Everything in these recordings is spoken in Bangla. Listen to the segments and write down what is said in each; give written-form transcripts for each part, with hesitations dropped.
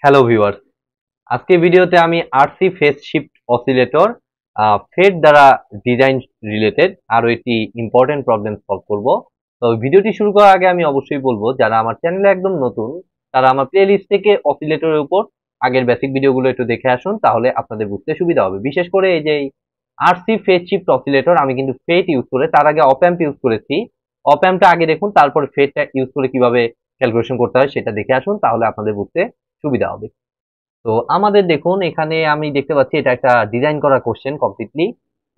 হ্যালো ভিউয়ার্স, আজকে ভিডিওতে আমি RC phase shift oscillator FET দ্বারা ডিজাইন রিলেটেড আরো একটি ইম্পর্টেন্ট প্রবলেম সলভ করব। তো ভিডিওটি শুরু করার আগে আমি অবশ্যই বলবো, যারা আমার চ্যানেলে একদম নতুন তারা আমার প্লেলিস্ট থেকে অসিলেটরের উপর আগের বেসিক ভিডিওগুলো একটু দেখে আসুন, তাহলে আপনাদের বুঝতে সুবিধা হবে। বিশেষ করে এই যে আরসি ফেজ শিফট অসিলেটর, আমি কিন্তু ফেড ইউজ করে, তার আগে অপ অ্যাম্প ইউজ করেছি। অপ অ্যাম্পটা আগে দেখুন, তারপরে ফেডটা ইউজ করে কিভাবে ক্যালকুলেশন করতে হয় সেটা দেখে আসুন, তাহলে আপনাদের বুঝতে সুবিধা হবে। তো আমাদের দেখুন, এখানে আমি দেখতে পাচ্ছি এটা একটা ডিজাইন করা কোশ্চেন কমপ্লিটলি।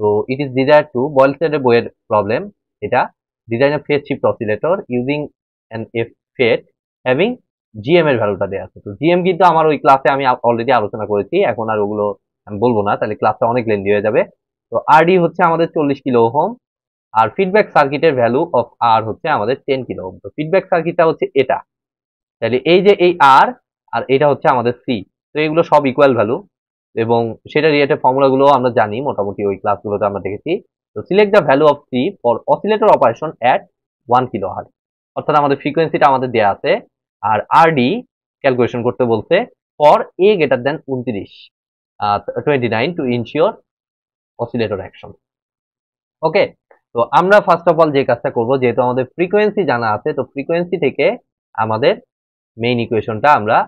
তো ইট ইজ ডিজায়ার টু বয়েলসেটের বইয়ের প্রবলেম। এটা design of phase shift oscillator using an F FET having GM এর ভ্যালুটা দেওয়া আছে। তো জিএম কিন্তু আমার ওই ক্লাসে আমি অলরেডি আলোচনা করেছি, এখন আর ওগুলো আমি বলবো না, তাহলে ক্লাসটা অনেক লেন্দি হয়ে যাবে। তো আরডি হচ্ছে আমাদের 40 কিলো ওহম, আর ফিডব্যাক সার্কিটের ভ্যালু অফ আর হচ্ছে আমাদের 10 কিলো ওহম। তো ফিডব্যাক সার্কিটটা হচ্ছে এটা, তাহলে এই যে এই আর আর এটা হচ্ছে আমাদের সি। তো এগুলো সব ইকুয়াল ভ্যালু, এবং সেটা রিলেটেড ফর্মুলাগুলো আমরা জানি মোটামুটি, ওই ক্লাসগুলোতে আমরা দেখেছি। তো select the value of C for oscillator operation at 1 kilo hertz, অর্থাৎ আমাদের ফ্রিকোয়েন্সিটা আমাদের দেয়া আছে, আর আরডি ক্যালকুলেশন করতে বলছে for A greater than 29 to ensure oscillator action. Okay, তো আমরা ফার্স্ট অফ অল যে কাজটা করব, যেহেতু আমাদের ফ্রিকোয়েন্সি জানা আছে, তো ফ্রিকোয়েন্সি থেকে আমাদের মেইন ইকুয়েশনটা আমরা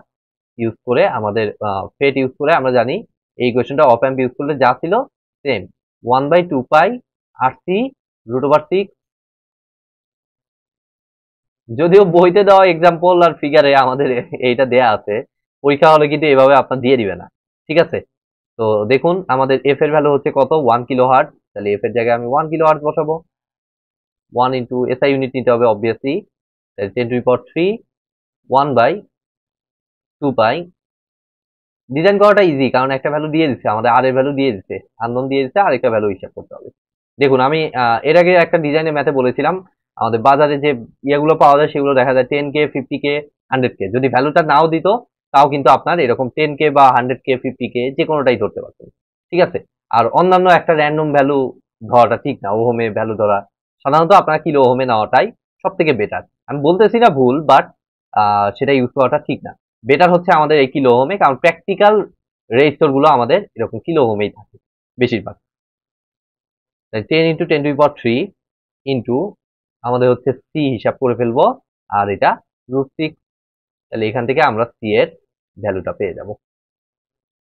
ইউজ করে, আমাদের ফেট ইউজ করে আমরা জানি এই ইকুয়েশনটা অপ অ্যাম্প ইউজ করলে যা ছিল সেম, 1/2 পাই আরসি √6। যদিও বইতে দেওয়া এক্সাম্পল আর ফিগারে আমাদের এইটা দেয়া আছে, পরীক্ষা হলে কিন্তু এভাবে আপনার দিয়ে দিবে না, ঠিক আছে? তো দেখুন, আমাদের এফ এর ভ্যালু হচ্ছে কত, 1 কিলো হার্টজ। তাহলে এফ এর জায়গায় আমি 1 কিলো হার্টজ বসাবো। 1 ইন্টু এসআই ইউনিট নিতে হবে অবভিয়াসলি, 10⁻³ 1/2 পাই। ডিজাইন করাটা ইজি, কারণ একটা ভ্যালু দিয়ে দিচ্ছে আমাদের, আর এর ভ্যালু দিয়ে দিচ্ছে, আননোন দিয়ে দিচ্ছে, আর একটা ভ্যালু হিসাব করতে হবে। দেখুন, আমি এর আগে একটা ডিজাইনের ম্যাথে বলেছিলাম, আমাদের বাজারে যে ইয়েগুলো পাওয়া যায় সেগুলো দেখা যায় 10K 50K 100K, যদি ভ্যালুটা নাও দিত তাও কিন্তু আপনার এরকম 10K বা 100K 50K যে কোনোটাই ধরতে পারতেন, ঠিক আছে? আর অন্যান্য একটা র্যান্ডম ভ্যালু ধরাটা ঠিক না, ওহমে ভ্যালু ধরা, সাধারণত আপনার কিলো ওহমে নেওয়াটাই সব থেকে বেটার। আমি বলতেছি না ভুল, বাট সেটা ইউজ করাটা ঠিক না। বেটার হচ্ছে আমাদের এই কিলো ওহমে, কারণ প্র্যাকটিক্যাল রেজিস্টর গুলো আমাদের এরকম কিলো ওহমেই থাকে বেশিরভাগ। 10 ইন্টু 10⁻³ ইন্টু আমাদের হচ্ছে সি হিসাব করে ফেলবো, আর এটা √6। তাহলে এখান থেকে আমরা সি এর ভ্যালুটা পেয়ে যাব।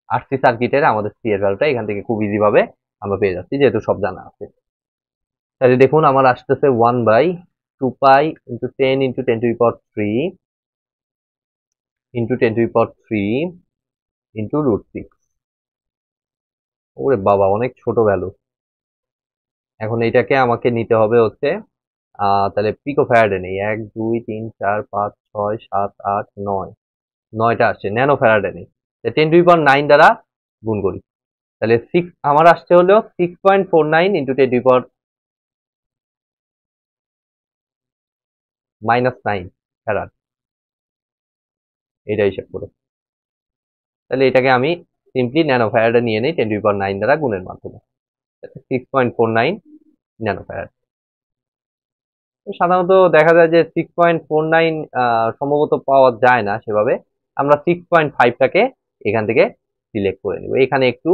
আরসি সার্কিটের আমাদের সি এর ভ্যালুটা এখান থেকে খুব ইজি ভাবে আমরা পেয়ে যাচ্ছি, যেহেতু সব জানা আছে। তাহলে দেখুন, আমার আসতেছে 1/2 pi into 10 into 10⁻³ into 10⁻³ into √6। ওরে বাবা, অনেক ছোট ভ্যালু। এখন এইটাকে আমাকে নিতে হবে হচ্ছে তাহলে পিকো ফ্যারাডে নেই, 1 2 3 4 5 6 7 8 9, 9টা আসছে। ন্যানো ফ্যারাডে নেই, 10⁹ দ্বারা গুণ করি, তাহলে 6 আমার আসছে হলো 6.49 ইন্টু 10⁻⁻9 ফ্যারাড, এটা হিসাব করে। তাহলে এটাকে আমি সিম্পলি ন্যানো ফ্যারাডে নিয়ে নিই 10⁹ দ্বারা গুণের মাধ্যমে, 6.49 ন্যানো ফ্যারাড। সাধারণত দেখা যায় যে 6.49 সম্ভবত পাওয়া যায় না সেভাবে, আমরা 6.5টাকে এখান থেকে সিলেক্ট করে নেব। এখানে একটু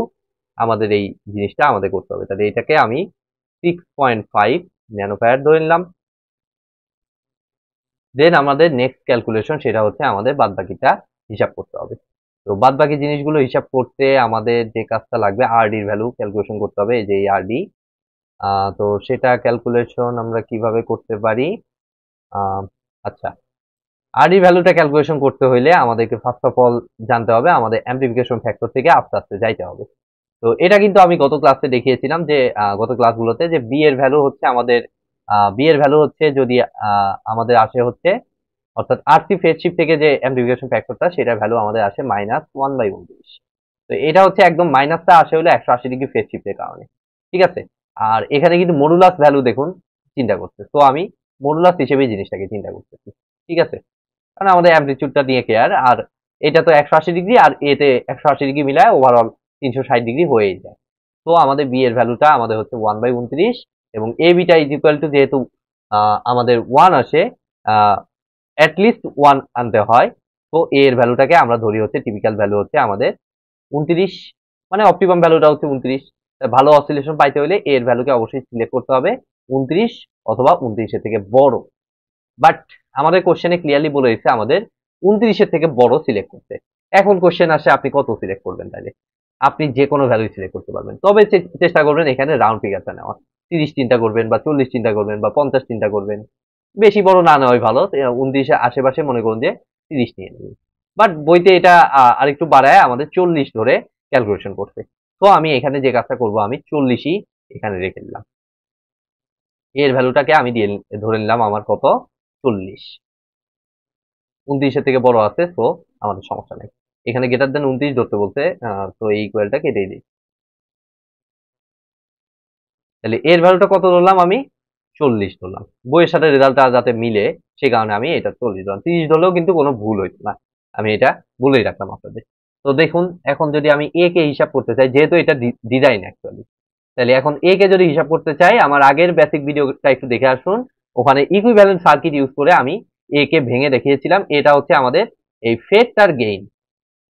আমাদের এই জিনিসটা আমাদের করতে হবে, তাহলে এটাকে আমি 6.5 ন্যানোফ্যারাড ধরে নিলাম। দেন আমাদের নেক্সট ক্যালকুলেশন, সেটা হচ্ছে আমাদের বাদবাকিটা হিসাব করতে হবে। তো বাদবাকি জিনিসগুলো হিসাব করতে আমাদের যে কাজটা লাগবে, আরডির ভ্যালু ক্যালকুলেশন করতে হবে, এই যে আরডি। তো সেটা ক্যালকুলেশন আমরা কিভাবে করতে পারি? আচ্ছা, আরডি ভ্যালুটা ক্যালকুলেশন করতে হইলে আমাদেরকে ফার্স্ট অফ অল জানতে হবে আমাদের অ্যাম্প্লিফিকেশন ফ্যাক্টর থেকে আস্তে আস্তে যাইতে হবে। তো এটা কিন্তু আমি গত ক্লাসে দেখিয়েছিলাম যে গত ক্লাসগুলোতে যে বি এর ভ্যালু হচ্ছে আমাদের, বি এর ভ্যালু হচ্ছে যদি আমাদের আসে হচ্ছে, অর্থাৎ আরসি ফেজ শিফট থেকে যে অ্যাম্প্লিফিকেশন ফ্যাক্টরটা, সেটার ভ্যালু আমাদের আসে -1/29। তো এটা হচ্ছে একদম মাইনাসটা আসে হলো 180 ডিগ্রি ফেজ শিফটের কারণে, ঠিক আছে? আর এখানে কিন্তু মডুলাস ভ্যালু দেখুন চিন্তা করছে, তো আমি মডুলাস হিসেবেই জিনিসটাকে চিন্তা করতেছি, ঠিক আছে? কারণ আমাদের অ্যামপ্লিটিউডটা নিয়ে কেয়ার, আর এটা তো 180 ডিগ্রি, আর এতে 180 ডিগ্রি মিলায় ওভারঅল 360 ডিগ্রি হয়েই যায়। তো আমাদের বি এর ভ্যালুটা আমাদের হচ্ছে 1/29, এবং এ বিটা ইজ ইকুয়াল টু, যেহেতু আমাদের 1 আসে, অ্যাটলিস্ট 1 আনতে হয়, তো এ এর ভ্যালুটাকে আমরা ধরি হচ্ছে টিপিক্যাল ভ্যালু হচ্ছে আমাদের 29, মানে অপটিমাম ভ্যালুটা হচ্ছে 29। ভালো অসিলেশন পাইতে হলে এর ভ্যালুকে অবশ্যই সিলেক্ট করতে হবে 29 অথবা 29 এর থেকে বড়। বাট আমাদের কোশ্চেনে ক্লিয়ারলি বলে দিচ্ছে আমাদের 29 এর থেকে বড় সিলেক্ট করতে। এখন কোশ্চেন আসে আপনি কত সিলেক্ট করবেন, তাইলে আপনি যে কোনো ভ্যালু সিলেক্ট করতে পারবেন, তবে চেষ্টা করবেন এখানে রাউন্ড ফিগারটা নেওয়া। 30 চিন্তা করবেন বা 40 চিন্তা করবেন বা 50 চিন্তা করবেন, বেশি বড় না নেওয়াই ভালো। 29 এর আশেপাশে মনে করুন যে 30 নিয়ে নেবেন। বাট বইতে এটা আরেকটু বাড়ায় আমাদের 40 ধরে ক্যালকুলেশন করতে। তো আমি এখানে যে কাজটা করব, আমি 40ই এখানে রেখে দিলাম। এর ভ্যালুটাকে আমি দিয়ে ধরে নিলাম আমার কত, 40। 29 এর থেকে বড় আছে, তো আমাদের সমস্যা নেই। এখানে গ্রেটার দেন 29 ধরতে বলছে, তো এই ইকুয়ালটা কেটে দিই। তাহলে এর ভ্যালুটা কত ধরলাম আমি, 40 ধরলাম। বইয়ের সাথে রেজাল্টটা যাতে মিলে সে কারণে আমি এটা 40 ধরলাম। 30 ধরলেও কিন্তু কোনো ভুল হইতো না, আমি এটা বলেই রাখলাম আপনাদের। তো দেখুন, এখন যদি আমি এ কে হিসাব করতে চাই, যেহেতু এটা ডিজাইন অ্যাকচুয়ালি, তাহলে এখন এ কে যদি হিসাব করতে চাই, আমার আগের বেসিক ভিডিওটা একটু দেখে আসুন। ওখানে ইকুইভ্যালেন্ট সার্কিট ইউজ করে আমি এ কে ভেঙে দেখিয়েছিলাম। এটা হচ্ছে আমাদের এই ফেডটার গেইন,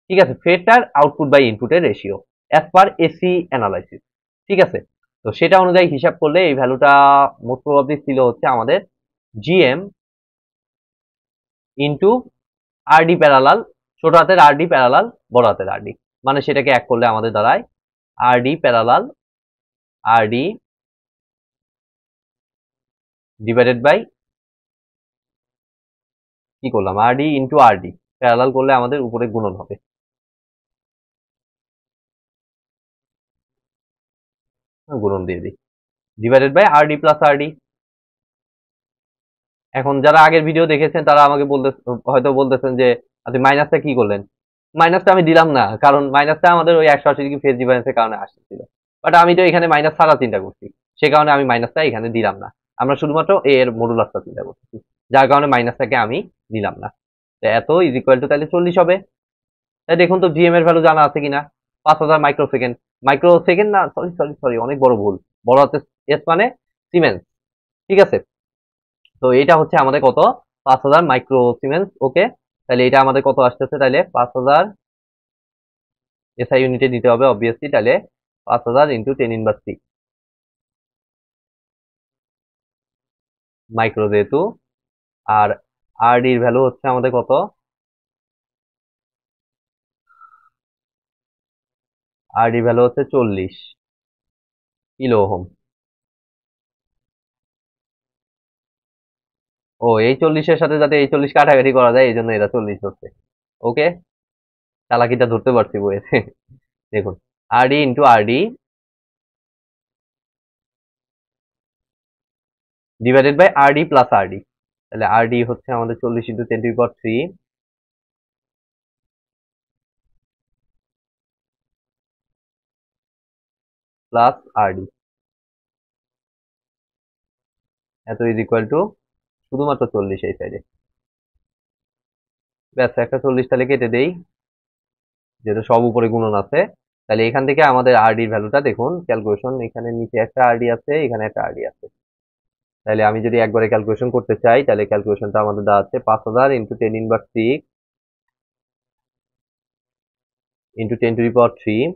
ঠিক আছে, ফেডটার আউটপুট বাই ইনপুটের ratio as per AC analysis, ঠিক আছে। তো সেটা অনুযায়ী হিসাব করলে এই ভ্যালুটা মোস্ট প্রবাবলি ছিল হচ্ছে আমাদের জিএম ইন্টু আরডি প্যারালাল, ছোট হাতের আরডি প্যারালাল বড় হাতের আরডি, মানে সেটাকে এক করলে আমাদের দাঁড়ায় RD parallel RD divided by, কি করলাম, আরডি ইন্টু আরডি, প্যারালাল করলে আমাদের উপরে গুণন হবে, গুণন দিয়ে দিই, divided by RD plus RD. এখন যারা আগের ভিডিও দেখেছেন তারা আমাকে হয়তো বলতেছেন যে আপনি মাইনাসটা কি করলেন। মাইনাসটা আমি দিলাম না, কারণ মাইনাসটা আমাদের ওই 180 ডিগ্রি ফেজ ডিফারেন্সের কারণে আসছিল। বাট আমি তো এখানে মাইনাস ছাড়া চিন্তা করছি, সে কারণে আমি মাইনাসটা এখানে দিলাম না। আমরা শুধুমাত্র এ এর মডুলাসটা চিন্তা করতেছি, যার কারণে মাইনাসটাকে আমি দিলাম না। তো এত ইজ ইকুয়াল টু তাহলে 40 হবে। তাই দেখুন তো জিএম এর ভ্যালু জানা আছে কিনা, 5000 মাইক্রোসেকেন্ড, মাইক্রোসেকেন্ড না, সরি সরি সরি, অনেক বড় ভুল, বড় হাতে এস মানে সিমেন্স, ঠিক আছে। তো এটা হচ্ছে আমাদের কত, 5000 মাইক্রো সিমেন্স, ওকে। তাহলে এটা আমাদের কত আসতেছে, তাহলে 5000 এসআই ইউনিটে দিতে হবে অবভিয়াসলি, তাহলে 5000 ইন্টু 10⁻6 মাইক্রো যেহেতু। আর আরডি এর ভ্যালু হচ্ছে আমাদের কত, আরডি ভ্যালু হচ্ছে 40 কিলো ওহম। ও, এই 40-এর সাথে যাতে এই 40 কাটাকাটি করা যায়, এই জন্য এরা 40 হচ্ছে, ওকে। চালাকিটা ধরতে পারছি বইয়েছে। দেখুন, RD into RD divided by RD plus RD, তাহলে আরডি হচ্ছে আমাদের 40 ইন্টু 10⁻³ প্লাস আরডি, এত ইজ ইকুয়াল টু শুধুমাত্র 40 এই সাইডে। ব্যাস, একটা 40 তাহলে কেটে দেই, যেহেতু সব উপরে গুণন আছে। তাহলে এখান থেকে আমাদের আরডির ভ্যালুটা দেখুন, ক্যালকুলেশন, এখানে নিচে একটা আরডি আছে, এখানে একটা আরডি আছে। তাহলে আমি যদি একবারে ক্যালকুলেশন করতে চাই, তাহলে ক্যালকুলেশনটা আমাদের দাঁড়াচ্ছে 5000 ইন্টু 10⁻6 ইন্টু 10⁻³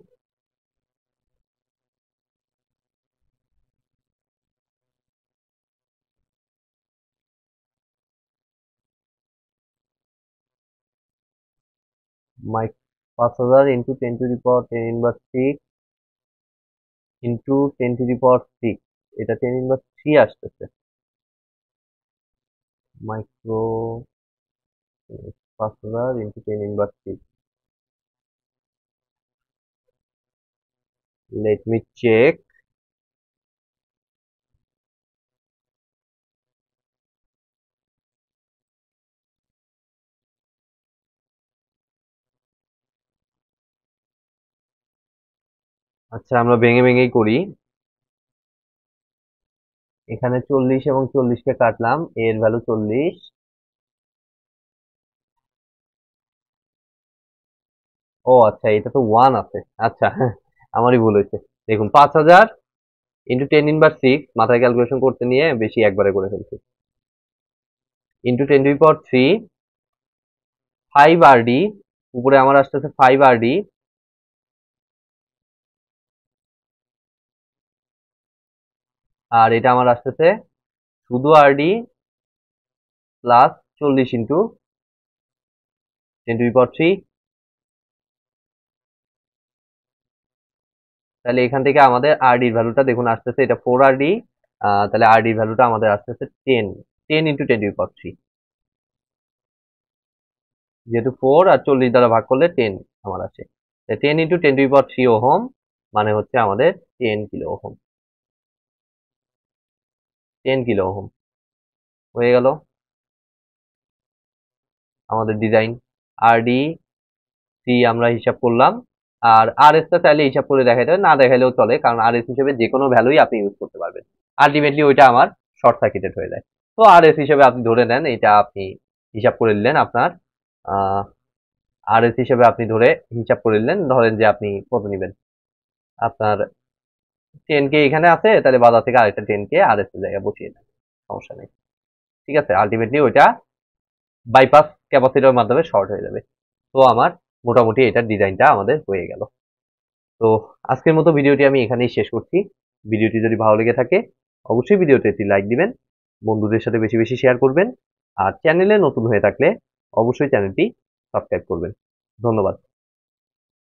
মাই 5000 ইন্টু 10⁻6 ইন্টু 10⁻6, এটা 10⁻3 আসতেছে micro, 5000 into 10⁻6, let me check. আচ্ছা, আমরা ভেঙে ভেঙেই করি। এখানে 40 এবং 40-কে কাটলাম, এর ভ্যালু 40, ও আচ্ছা, এটা তো 1 আছে, আচ্ছা, আমারই ভুল হয়েছে। দেখুন, 5000 ইন্টু 10⁻6, মাথায় ক্যালকুলেশন করতে নিয়ে বেশি একবারে করে ফেলছি, ইন্টু 10⁻³ 5RD, উপরে আমার আসতেছে 5RD, আর এটা আমার আসতেছে শুধু আরডি প্লাস 40 ইন্টু 10⁻³ তাহলে এখান থেকে আমাদের আরডির ভ্যালুটা দেখুন আসতেছে, এটা 4RD, তাহলে আরডির ভ্যালুটা আমাদের আসতেছে 10 ইন্টু 10⁻³, যেহেতু 4 আর 40 দ্বারা ভাগ করলে 10 আমার আছে, 10 ইন্টু 10⁻³ ওহম মানে হচ্ছে আমাদের 10 কিলো ওহম, 10 কিলো ওহম হয়ে গেল আমাদের ডিজাইন। আরডি সি আমরা হিসাব করলাম, আর আর এস টা চাইলে হিসাব করে দেখাইতে হবে, না দেখাইলেও চলে, কারণ আর এস হিসেবে যে কোনো ভ্যালুই আপনি ইউজ করতে পারবেন। আলটিমেটলি ওইটা আমার শর্ট সার্কিটেড হয়ে যায়। তো আর এস হিসেবে আপনি ধরে নেন, এটা আপনি হিসাব করে নিলেন আপনার আর এস হিসেবে আপনি ধরে হিসাব করে নিলেন, ধরেন যে আপনি কত নেবেন, আপনার 10K এখানে আছে, তাহলে বাজার থেকে আরেকটা 10K আর এস এর জায়গায় বসিয়ে দেন, সমস্যা নেই। ঠিক আছে, আলটিমেটলি ওইটা বাইপাস ক্যাপাসিটরের মাধ্যমে শর্ট হয়ে যাবে। তো আমার মোটামুটি এটার ডিজাইনটা আমাদের হয়ে গেল। তো আজকের মতো ভিডিওটি আমি এখানেই শেষ করছি। ভিডিওটি যদি ভালো লেগে থাকে অবশ্যই ভিডিওতে একটি লাইক দিবেন, বন্ধুদের সাথে বেশি বেশি শেয়ার করবেন, আর চ্যানেলে নতুন হয়ে থাকলে অবশ্যই চ্যানেলটি সাবস্ক্রাইব করবেন। ধন্যবাদ।